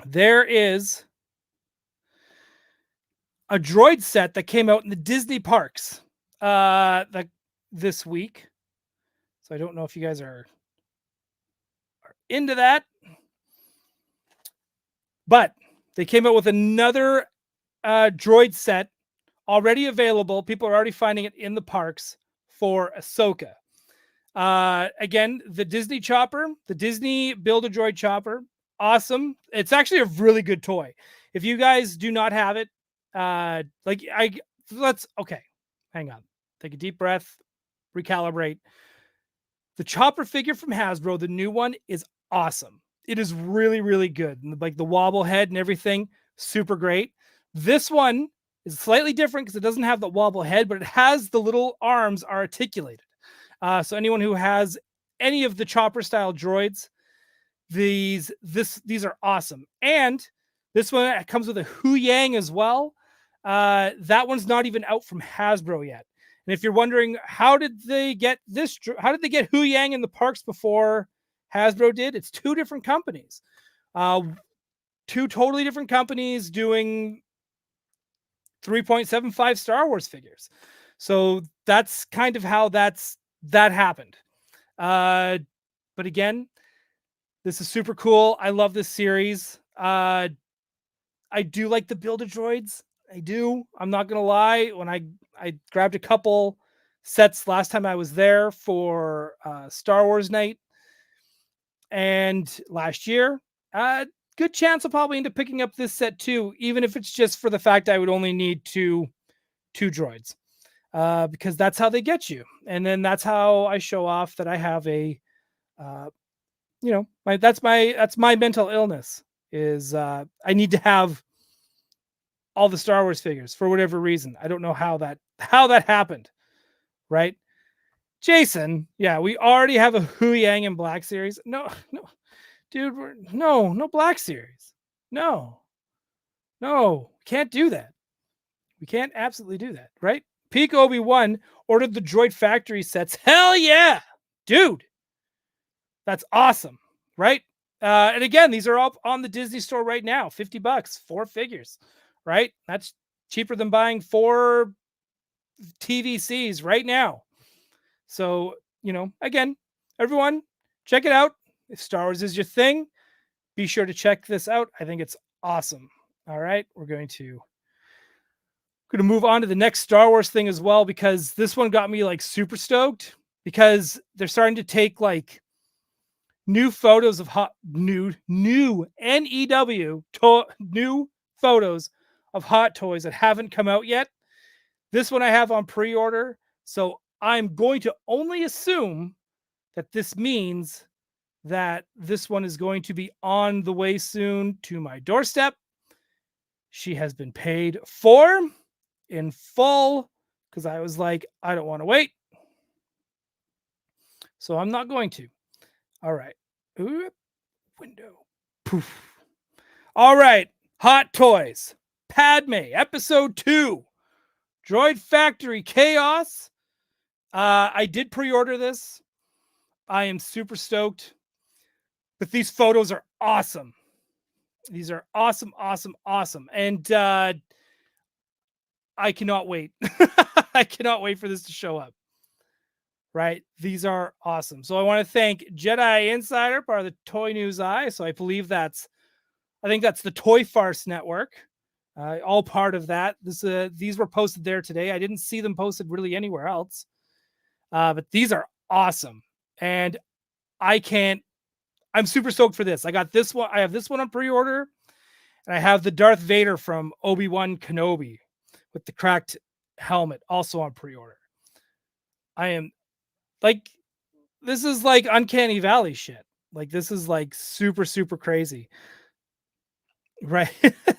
there is a droid set that came out in the Disney parks this week. So I don't know if you guys are into that. But they came out with another droid set already available. People are already finding it in the parks for Ahsoka. Again, the Disney chopper, the Disney Build-A-Droid chopper. Awesome. It's actually a really good toy. If you guys do not have it, okay, hang on. Take a deep breath, recalibrate. The chopper figure from Hasbro, the new one, is awesome. It is really, really good. And like the wobble head and everything, super great. This one is slightly different because it doesn't have the wobble head, but it has the little arms are articulated. So anyone who has any of the chopper style droids, these are awesome. And this one comes with a Hu Yang as well. That one's not even out from Hasbro yet. And if you're wondering how did they get Hu Yang in the parks before Hasbro did, it's two different companies. Two totally different companies doing 3.75 Star Wars figures. So that's kind of how that happened. But again, this is super cool. I love this series. I do like the Build-A-Droids. I do. I'm not going to lie. When I grabbed a couple sets last time I was there for Star Wars Nite and last year, good chance I'll probably end up picking up this set too, even if it's just for the fact I would only need two droids, because that's how they get you. And then that's how I show off that I have a, that's my mental illness is I need to have all the Star Wars figures for whatever reason. I don't know how that happened, right? Jason, yeah, we already have a Hu Yang in Black series. No, dude, no Black series. No, can't do that. We can't absolutely do that, right? Peak Obi-Wan ordered the Droid Factory sets. Hell yeah, dude. That's awesome, right? And again, these are up on the Disney store right now. $50, 4 figures, right? That's cheaper than buying 4 TVCs right now. So, again, everyone, check it out. If Star Wars is your thing, be sure to check this out. I think it's awesome. All right, we're going to move on to the next Star Wars thing as well, because this one got me like super stoked because they're starting to take like new photos of new NEW new photos of Hot Toys that haven't come out yet. This one I have on pre-order, so I'm going to only assume that this means that this one is going to be on the way soon to my doorstep. She has been paid for in full because I was like, I don't want to wait. So I'm not going to. All right. Ooh, window. Poof. All right. Hot Toys. Padme, Episode 2. Droid Factory Chaos. I did pre-order this. I am super stoked. But these photos are awesome. These are awesome, awesome, awesome. And I cannot wait. I cannot wait for this to show up. Right? These are awesome. So I want to thank Jedi Insider, part of the Toy News Eye. So I believe I think that's the Toy Farce Network. All part of that. These were posted there today. I didn't see them posted really anywhere else. But these are awesome. And I'm super stoked for this. I got this one. I have this one on pre-order. And I have the Darth Vader from Obi-Wan Kenobi with the cracked helmet also on pre-order. I am like, this is like Uncanny Valley shit. Like this is like super, super crazy. Right.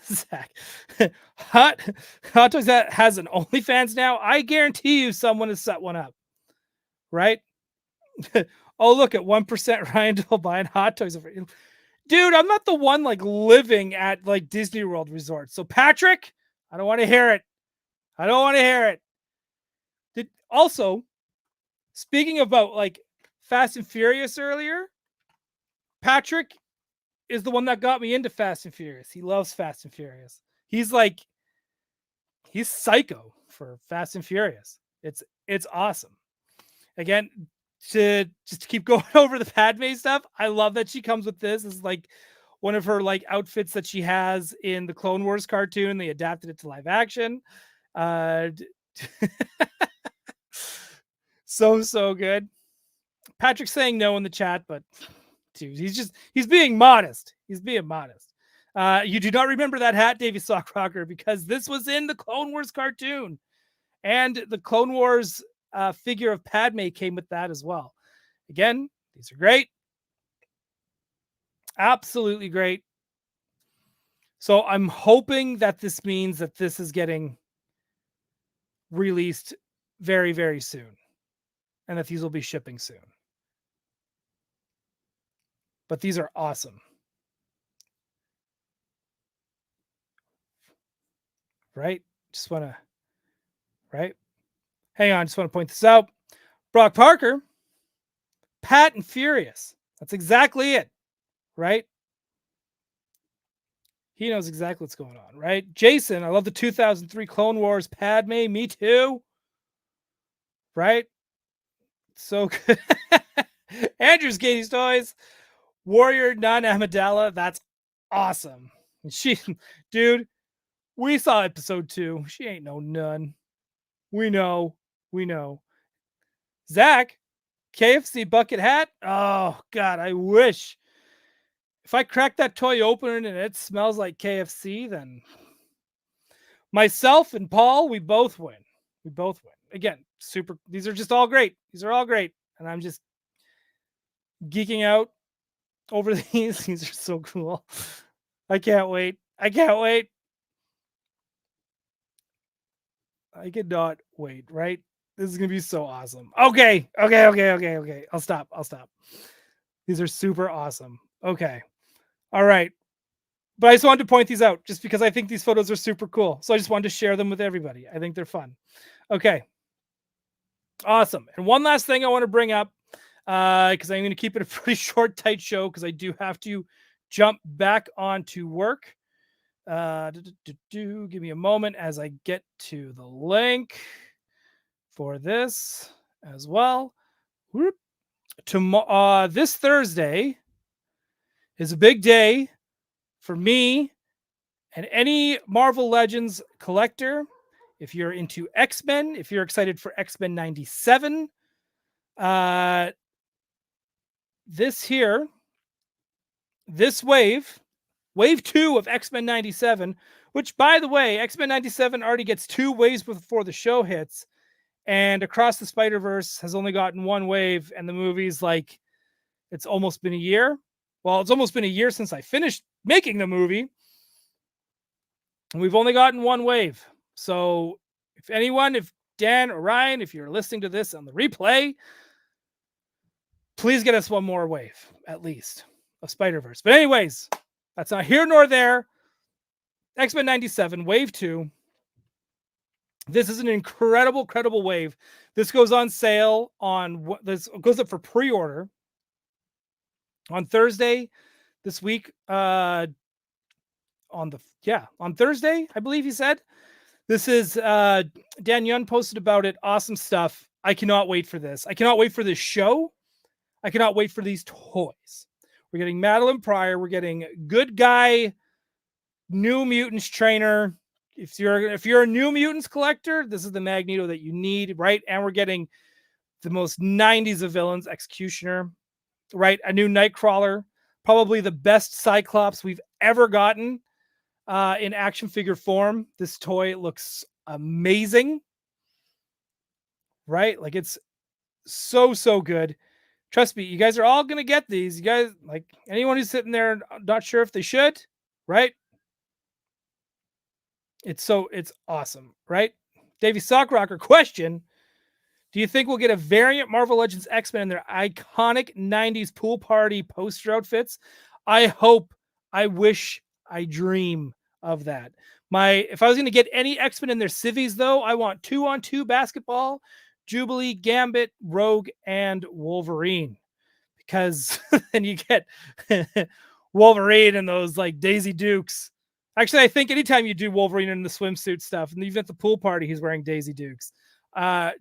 Zach. Hot Hot Toys that has an OnlyFans now. I guarantee you someone has set one up, right? Oh, look at 1% Ryan Dole buying hot toys over. Dude, I'm not the one like living at like Disney World resorts. So Patrick, I don't want to hear it. I don't want to hear it. Also, speaking about like Fast and Furious earlier, Patrick is the one that got me into Fast and Furious. He loves Fast and Furious. He's like he's psycho for Fast and Furious. It's awesome. Again, to just to keep going over the Padme stuff, I love that she comes with this. It's like one of her like outfits that she has in the Clone Wars cartoon. They adapted it to live action. Uh so good. Patrick's saying no in the chat, but dude, he's being modest. He's being modest. You do not remember that hat, Davey Sockrocker, because this was in the Clone Wars cartoon. And the Clone Wars figure of Padme came with that as well. Again, these are great. Absolutely great. So I'm hoping that this means that this is getting released very, very soon. And that these will be shipping soon. But these are awesome. Right? Just want to, right? Hang on, just want to point this out. Brock Parker, Pat and Furious. That's exactly it, right? He knows exactly what's going on, right? Jason, I love the 2003 Clone Wars Padme. Me too. Right? So good. Andrew's Katie's Toys. Warrior Nun Amidala. That's awesome. She, dude, we saw episode 2. She ain't no nun. We know. We know. Zach, KFC bucket hat. Oh, God, I wish. If I crack that toy open and it smells like KFC, then myself and Paul, we both win. We both win. Again, super. These are just all great. These are all great. And I'm just geeking out over these. These are so cool. I can't wait. I can't wait. I cannot wait, right? This is going to be so awesome. Okay. I'll stop. These are super awesome. Okay. All right. But I just wanted to point these out just because I think these photos are super cool. So I just wanted to share them with everybody. I think they're fun. Okay. Awesome. And one last thing I want to bring up, because I'm going to keep it a pretty short, tight show because I do have to jump back onto work. Give me a moment as I get to the link for this as well. This Thursday is a big day for me and any Marvel Legends collector. If you're into X-Men, if you're excited for X-Men 97, this wave 2 of X-Men 97, which by the way, X-Men 97 already gets 2 waves before the show hits, and Across the Spider-Verse has only gotten 1 wave, and the movie's like, it's almost been a year. Well, it's almost been a year since I finished making the movie, and we've only gotten 1 wave. So if Dan or Ryan, if you're listening to this on the replay, please get us 1 more wave, at least, of Spider-Verse. But anyways, that's not here nor there. X-Men 97, Wave 2. This is an incredible wave. This goes on sale this goes up for pre-order on Thursday this week. On Thursday, I believe he said. This is Dan Yun posted about it. Awesome stuff. I cannot wait for this. I cannot wait for this show. I cannot wait for these toys. We're getting Madeline Pryor. We're getting Good Guy, New Mutants trainer. If you're a New Mutants collector, this is the Magneto that you need, right? And we're getting the most 90s of villains, Executioner, right? A new Nightcrawler, probably the best Cyclops we've ever gotten in action figure form. This toy looks amazing, right? Like it's so good. Trust me, you guys are all gonna get these. You guys, like anyone who's sitting there not sure if they should, right? It's awesome, right? Davey Sockrocker question: do you think we'll get a variant Marvel Legends X-Men in their iconic 90s pool party poster outfits? I hope, I wish, I dream of that. If I was going to get any X-Men in their civvies, though, I want 2-on-2 basketball, Jubilee, Gambit, Rogue, and Wolverine. Because then you get Wolverine and those like Daisy Dukes. Actually, I think anytime you do Wolverine in the swimsuit stuff, and even at the pool party, he's wearing Daisy Dukes.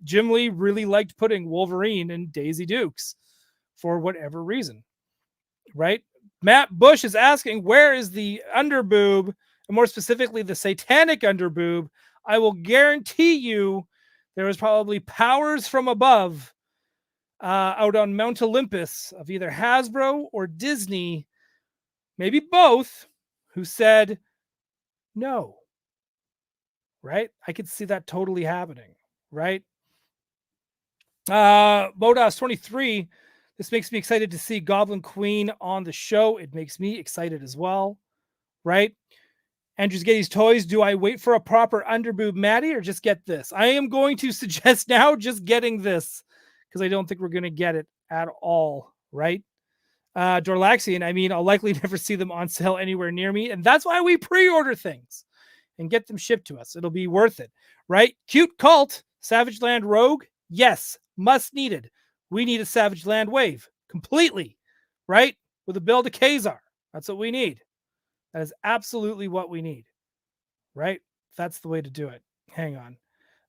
Jim Lee really liked putting Wolverine in Daisy Dukes for whatever reason, right? Matt Bush is asking, where is the underboob, and more specifically, the satanic underboob? I will guarantee you there was probably powers from above out on Mount Olympus of either Hasbro or Disney, maybe both, who said no, right? I could see that totally happening, right? Modas 23, this makes me excited to see Goblin Queen on the show. It makes me excited as well, right? Andrews Getty's Toys, do I wait for a proper underboob Maddie or just get this? I am going to suggest now just getting this because I don't think we're going to get it at all, right? Dorlaxian, I mean, I'll likely never see them on sale anywhere near me, and that's why we pre-order things and get them shipped to us. It'll be worth it, right? Cute Cult, Savage Land Rogue, yes, must needed. We need a Savage Land wave completely, right? With a build of Kazar. That's what we need. That is absolutely what we need, right? That's the way to do it. Hang on.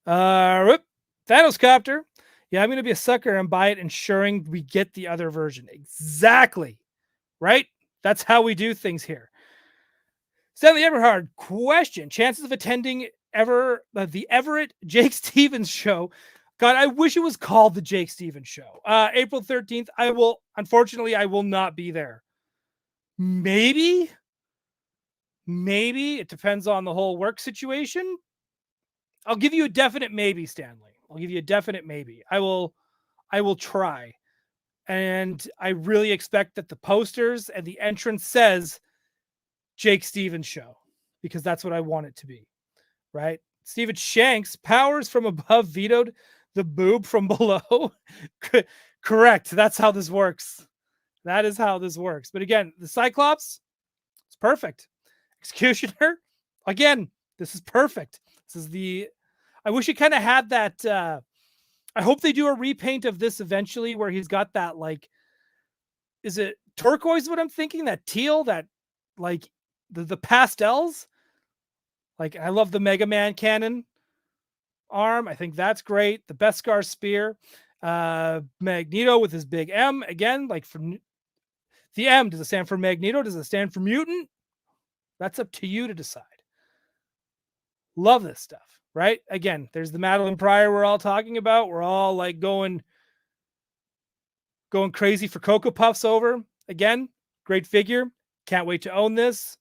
Thanos Copter. Yeah, I'm going to be a sucker and buy it, ensuring we get the other version. Exactly, right? That's how we do things here. Stanley Eberhard question: chances of attending the Everett Jake Stevens show? God, I wish it was called the Jake Stevens show. April 13th. Unfortunately, I will not be there. Maybe it depends on the whole work situation. I'll give you a definite maybe, Stanley. I'll give you a definite maybe. I will try. And I really expect that the posters and the entrance says Jake Stevens show, because that's what I want it to be, right? Steven Shanks, powers from above vetoed the boob from below. Correct. That's how this works. That is how this works. But again, the Cyclops, it's perfect. Executioner, again, this is perfect. I wish he kind of had that. I hope they do a repaint of this eventually where he's got that, like, is it turquoise what I'm thinking? That teal, that like the pastels. Like, I love the Mega Man cannon arm. I think that's great. The Beskar spear. Magneto with his big M. Again, like, from the M, does it stand for Magneto? Does it stand for mutant? That's up to you to decide. Love this stuff, right? Again, there's the Madeline Pryor we're all talking about. We're all like going crazy for Cocoa Puffs over. Again, great figure. Can't wait to own this.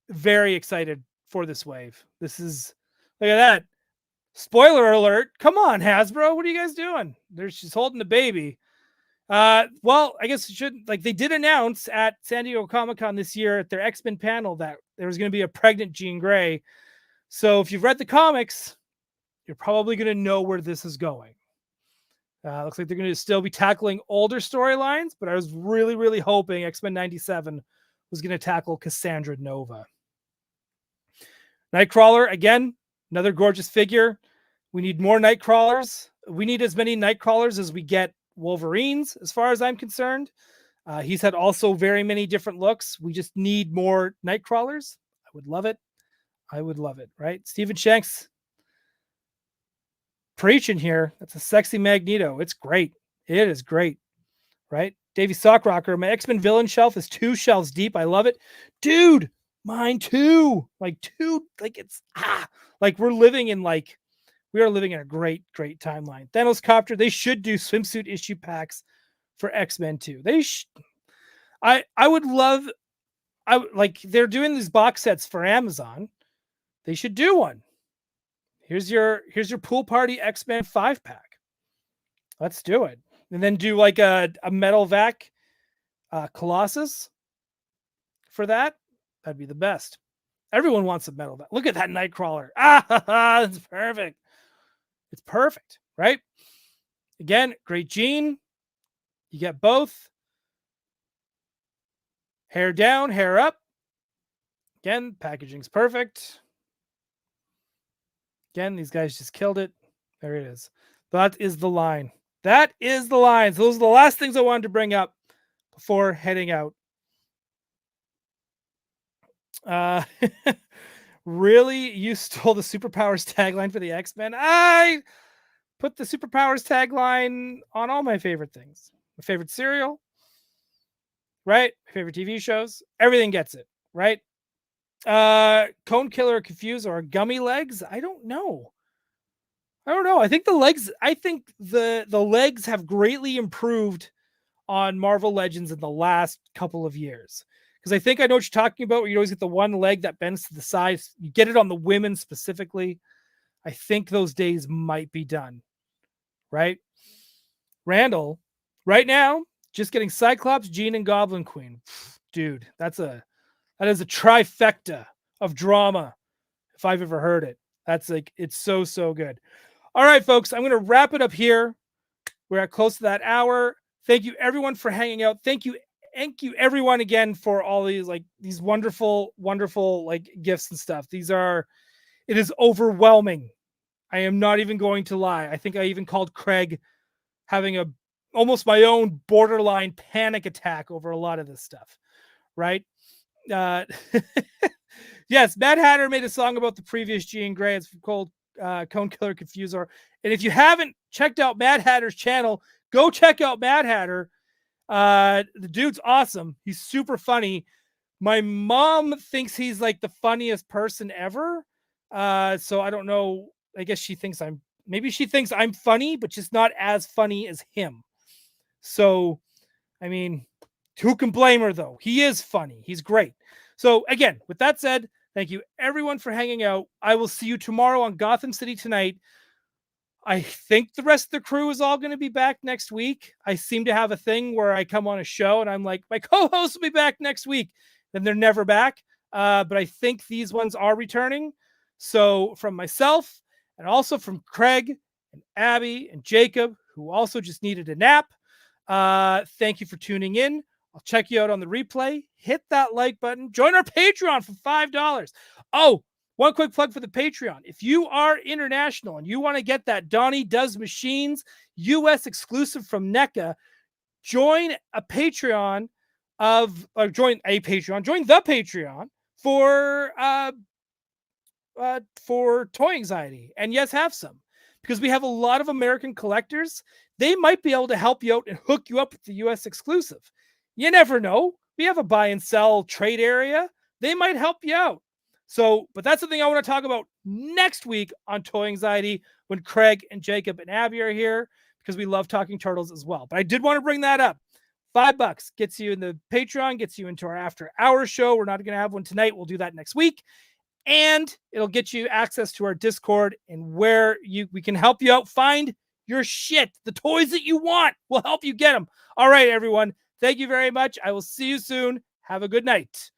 Very excited for this wave. Look at that. Spoiler alert. Come on, Hasbro. What are you guys doing? She's holding the baby. Well, I guess they did announce at San Diego Comic-Con this year at their X-Men panel that there was going to be a pregnant Jean Grey. So if you've read the comics, you're probably going to know where this is going. Looks like they're going to still be tackling older storylines, but I was really, really hoping X-Men 97 was going to tackle Cassandra Nova. Nightcrawler, again, another gorgeous figure. We need more Nightcrawlers. We need as many Nightcrawlers as we get Wolverines, as far as I'm concerned. He's had also very many different looks. We just need more Nightcrawlers. I would love it. Right? Steven Shanks preaching here. That's a sexy Magneto. It's great. It is great. Right? Davey Sockrocker, my X-Men villain shelf is 2 shelves deep. I love it. Dude, mine too. Like it's like we are living in a great, great timeline. Thanos Copter, they should do swimsuit issue packs for X-Men too. I would love, they're doing these box sets for Amazon. They should do one. Here's your pool party X-Men 5-pack. Let's do it. And then do like a metal vac Colossus for that. That'd be the best. Everyone wants a metal vac. Look at that Nightcrawler. Ah, it's perfect. It's perfect, right? Again, great gene. You get both. Hair down, hair up. Again, packaging's perfect. Again, these guys just killed it. There it is. That is the line. That is the line. So those are the last things I wanted to bring up before heading out. Really? You stole the superpowers tagline for the X-Men? I put the superpowers tagline on all my favorite things. My favorite cereal, right? My favorite TV shows. Everything gets it, right? Cone Killer Confuse or Gummy Legs? I don't know. I think the legs have greatly improved on Marvel Legends in the last couple of years. Because I think I know what you're talking about, where you always get the one leg that bends to the side. You get it on the women specifically. I think those days might be done. Right? Randall, right now, just getting Cyclops, Jean, and Goblin Queen. Dude, that is a trifecta of drama, if I've ever heard it. That's like, it's so good. All right, folks, I'm going to wrap it up here. We're at close to that hour. Thank you, everyone, for hanging out. Thank you, everyone, again, for all these wonderful like gifts and stuff. It is overwhelming. I am not even going to lie. I think I even called Craig having almost my own borderline panic attack over a lot of this stuff, right? Yes, Mad Hatter made a song about the previous Jean Grey. It's called Cone Killer Confuser. And if you haven't checked out Mad Hatter's channel, go check out Mad Hatter. The dude's awesome. He's super funny. My mom thinks he's like the funniest person ever. So I don't know. I guess she thinks I'm funny, but just not as funny as him. So, I mean, who can blame her though? He is funny. He's great. So again, with that said, thank you everyone for hanging out. I will see you tomorrow on Gotham City Tonight. I think the rest of the crew is all going to be back next week. I seem to have a thing where I come on a show and I'm like, my co-host will be back next week. Then they're never back. But I think these ones are returning. So from myself and also from Craig and Abby and Jacob, who also just needed a nap, thank you for tuning in. I'll check you out on the replay. Hit that like button. Join our Patreon for $5. Oh, one quick plug for the Patreon. If you are international and you want to get that Donnie Does Machines US exclusive from NECA, join the Patreon for Toy Anxiety. And yes, have some. Because we have a lot of American collectors. They might be able to help you out and hook you up with the US exclusive. You never know. We have a buy and sell trade area. They might help you out. So, but that's the thing I want to talk about next week on Toy Anxiety when Craig and Jacob and Abby are here, because we love talking turtles as well. But I did want to bring that up. $5 gets you in the Patreon, gets you into our after hours show. We're not going to have one tonight. We'll do that next week. And it'll get you access to our Discord and where we can help you out find your shit. The toys that you want, we'll help you get them. All right, everyone. Thank you very much. I will see you soon. Have a good night.